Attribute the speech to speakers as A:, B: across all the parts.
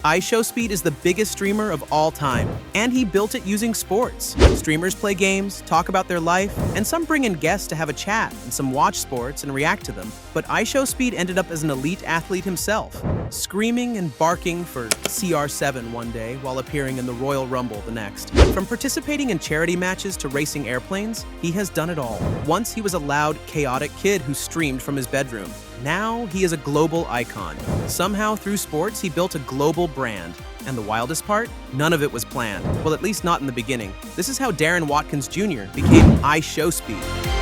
A: IShowSpeed is the biggest streamer of all time, and he built it using sports. Streamers play games, talk about their life, and some bring in guests to have a chat, and some watch sports and react to them. But IShowSpeed ended up as an elite athlete himself, screaming and barking for CR7 one day while appearing in the Royal Rumble the next. From participating in charity matches to racing airplanes, he has done it all. Once he was a loud, chaotic kid who streamed from his bedroom. Now he is a global icon. Somehow, through sports, he built a global brand. And the wildest part? None of it was planned. Well, at least not in the beginning. This is how Darren Watkins Jr. became IShowSpeed.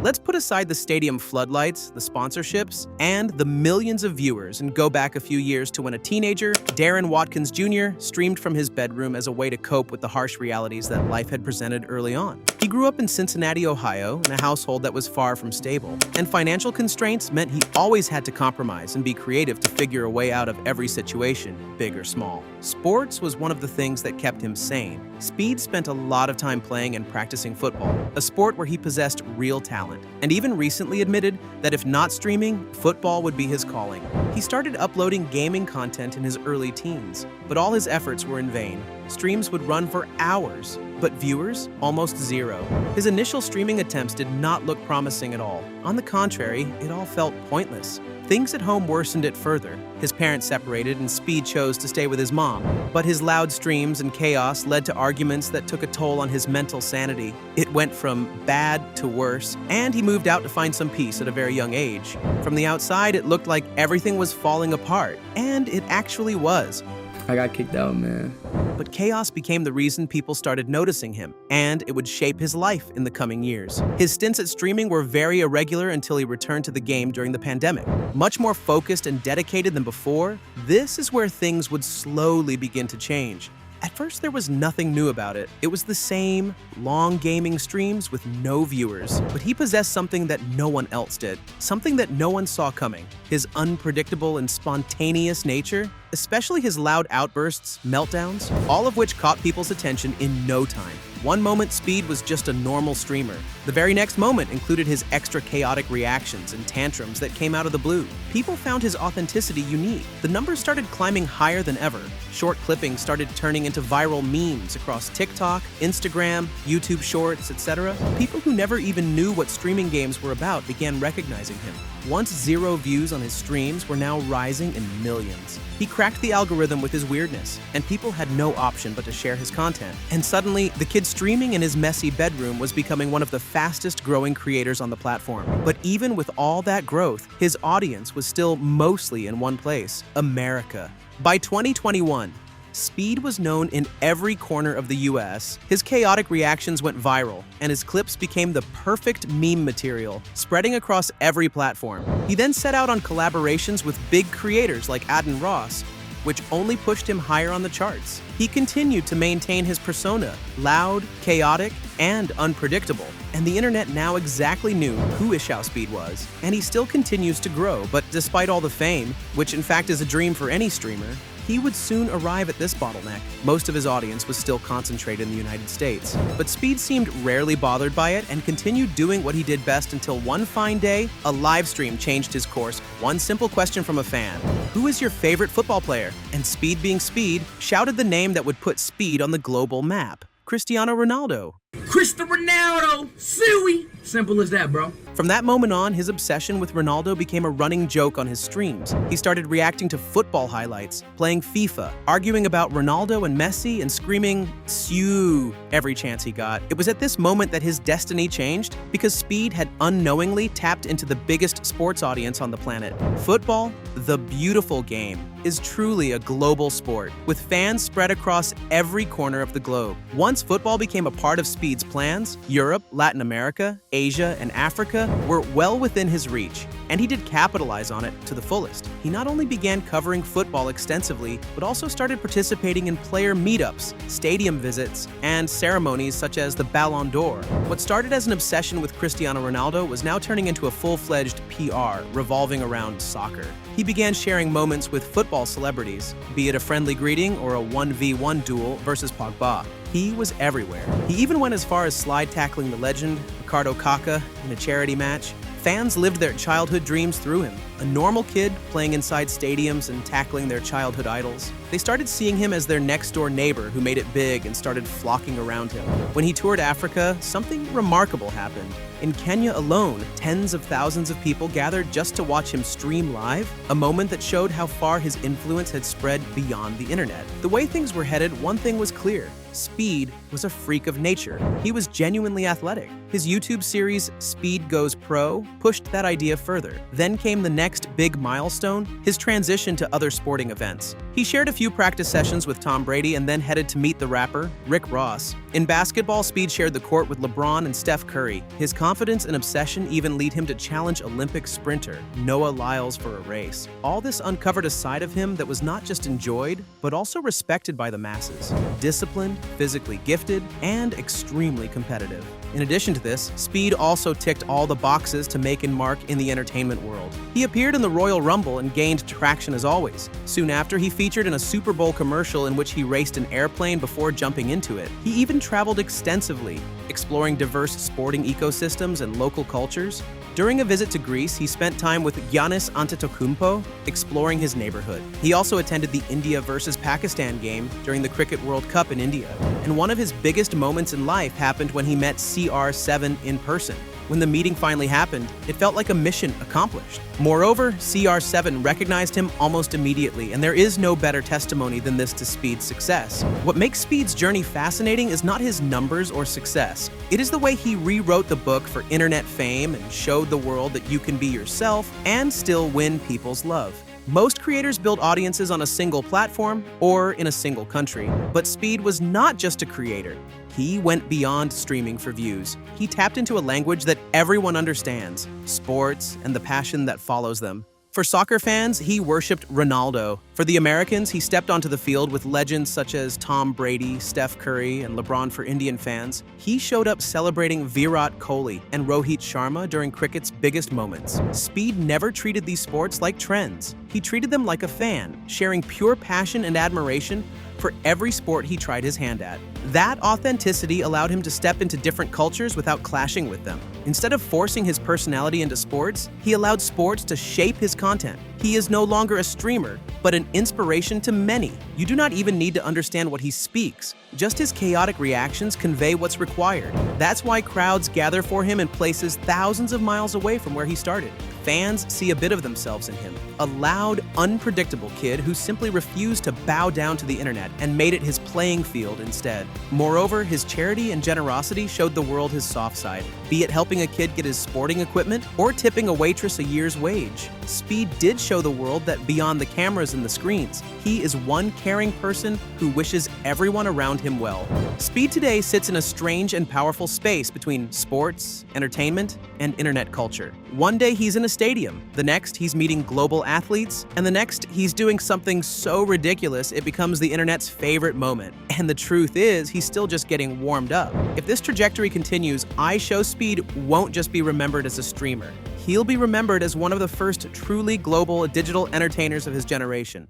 A: Let's put aside the stadium floodlights, the sponsorships, and the millions of viewers and go back a few years to when a teenager, Darren Watkins Jr., streamed from his bedroom as a way to cope with the harsh realities that life had presented early on. He grew up in Cincinnati, Ohio, in a household that was far from stable, and financial constraints meant he always had to compromise and be creative to figure a way out of every situation, big or small. Sports was one of the things that kept him sane. Speed spent a lot of time playing and practicing football, a sport where he possessed real talent, and even recently admitted that if not streaming, football would be his calling. He started uploading gaming content in his early teens, but all his efforts were in vain. Streams would run for hours, but viewers, almost zero. His initial streaming attempts did not look promising at all. On the contrary, it all felt pointless. Things at home worsened it further. His parents separated and Speed chose to stay with his mom. But his loud streams and chaos led to arguments that took a toll on his mental sanity. It went from bad to worse, and he moved out to find some peace at a very young age. From the outside, it looked like everything was falling apart, and it actually was.
B: I got kicked out, man.
A: But chaos became the reason people started noticing him, and it would shape his life in the coming years. His stints at streaming were very irregular until he returned to the game during the pandemic. Much more focused and dedicated than before, this is where things would slowly begin to change. At first, there was nothing new about it. It was the same long gaming streams with no viewers. But he possessed something that no one else did, something that no one saw coming. His unpredictable and spontaneous nature, especially his loud outbursts, meltdowns, all of which caught people's attention in no time. One moment, Speed was just a normal streamer. The very next moment included his extra chaotic reactions and tantrums that came out of the blue. People found his authenticity unique. The numbers started climbing higher than ever. Short clippings started turning into viral memes across TikTok, Instagram, YouTube Shorts, etc. People who never even knew what streaming games were about began recognizing him. Once zero views on his streams were now rising in millions. He cracked the algorithm with his weirdness, and people had no option but to share his content. And suddenly, the kid streaming in his messy bedroom was becoming one of the fastest growing creators on the platform. But even with all that growth, his audience was still mostly in one place: America. By 2021, Speed was known in every corner of the US. His chaotic reactions went viral, and his clips became the perfect meme material, spreading across every platform. He then set out on collaborations with big creators like Adden Ross, which only pushed him higher on the charts. He continued to maintain his persona, loud, chaotic, and unpredictable. And the internet now exactly knew who IShowSpeed was. And he still continues to grow, but despite all the fame, which in fact is a dream for any streamer, he would soon arrive at this bottleneck. Most of his audience was still concentrated in the United States. But Speed seemed rarely bothered by it and continued doing what he did best until one fine day, a live stream changed his course. One simple question from a fan: who is your favorite football player? And Speed, being Speed, shouted the name that would put Speed on the global map: Cristiano Ronaldo.
B: Cristiano Ronaldo, suey. Simple as that, bro.
A: From that moment on, his obsession with Ronaldo became a running joke on his streams. He started reacting to football highlights, playing FIFA, arguing about Ronaldo and Messi, and screaming "Sew" every chance he got. It was at this moment that his destiny changed, because Speed had unknowingly tapped into the biggest sports audience on the planet. Football, the beautiful game, is truly a global sport, with fans spread across every corner of the globe. Once football became a part of Speed's plans, Europe, Latin America, Asia, and Africa were well within his reach, and he did capitalize on it to the fullest. He not only began covering football extensively, but also started participating in player meetups, stadium visits, and ceremonies such as the Ballon d'Or. What started as an obsession with Cristiano Ronaldo was now turning into a full-fledged PR revolving around soccer. He began sharing moments with football celebrities, be it a friendly greeting or a 1v1 duel versus Pogba. He was everywhere. He even went as far as slide tackling the legend, Ricardo Kaká, in a charity match. Fans lived their childhood dreams through him. A normal kid playing inside stadiums and tackling their childhood idols. They started seeing him as their next-door neighbor who made it big and started flocking around him. When he toured Africa, something remarkable happened. In Kenya alone, tens of thousands of people gathered just to watch him stream live, a moment that showed how far his influence had spread beyond the internet. The way things were headed, one thing was clear. Speed was a freak of nature. He was genuinely athletic. His YouTube series, Speed Goes Pro, pushed that idea further. Then came the next big milestone, his transition to other sporting events. He shared a few practice sessions with Tom Brady and then headed to meet the rapper, Rick Ross. In basketball, Speed shared the court with LeBron and Steph Curry. His confidence and obsession even lead him to challenge Olympic sprinter Noah Lyles for a race. All this uncovered a side of him that was not just enjoyed, but also respected by the masses. Disciplined, physically gifted, and extremely competitive. In addition to this, Speed also ticked all the boxes to make and mark in the entertainment world. He appeared in the Royal Rumble and gained traction as always. Soon after, he featured in a Super Bowl commercial in which he raced an airplane before jumping into it. He even traveled extensively, exploring diverse sporting ecosystems and local cultures. During a visit to Greece, he spent time with Giannis Antetokounmpo, exploring his neighborhood. He also attended the India versus Pakistan game during the Cricket World Cup in India. And one of his biggest moments in life happened when he met CR7 in person. When the meeting finally happened, it felt like a mission accomplished. Moreover, CR7 recognized him almost immediately, and there is no better testimony than this to Speed's success. What makes Speed's journey fascinating is not his numbers or success. It is the way he rewrote the book for internet fame and showed the world that you can be yourself and still win people's love. Most creators build audiences on a single platform or in a single country, but Speed was not just a creator. He went beyond streaming for views. He tapped into a language that everyone understands, sports and the passion that follows them. For soccer fans, he worshipped Ronaldo. For the Americans, he stepped onto the field with legends such as Tom Brady, Steph Curry, and LeBron. For Indian fans, he showed up celebrating Virat Kohli and Rohit Sharma during cricket's biggest moments. Speed never treated these sports like trends. He treated them like a fan, sharing pure passion and admiration for every sport he tried his hand at. That authenticity allowed him to step into different cultures without clashing with them. Instead of forcing his personality into sports, he allowed sports to shape his content. He is no longer a streamer, but an inspiration to many. You do not even need to understand what he speaks. Just his chaotic reactions convey what's required. That's why crowds gather for him in places thousands of miles away from where he started. Fans see a bit of themselves in him, a loud, unpredictable kid who simply refused to bow down to the internet and made it his playing field instead. Moreover, his charity and generosity showed the world his soft side, be it helping a kid get his sporting equipment or tipping a waitress a year's wage. Speed did show the world that beyond the cameras and the screens, he is one caring person who wishes everyone around him well. Speed today sits in a strange and powerful space between sports, entertainment, and internet culture. One day he's in a stadium, the next he's meeting global athletes, and the next he's doing something so ridiculous it becomes the internet's favorite moment. And the truth is, he's still just getting warmed up. If this trajectory continues, IShowSpeed won't just be remembered as a streamer. He'll be remembered as one of the first truly global digital entertainers of his generation.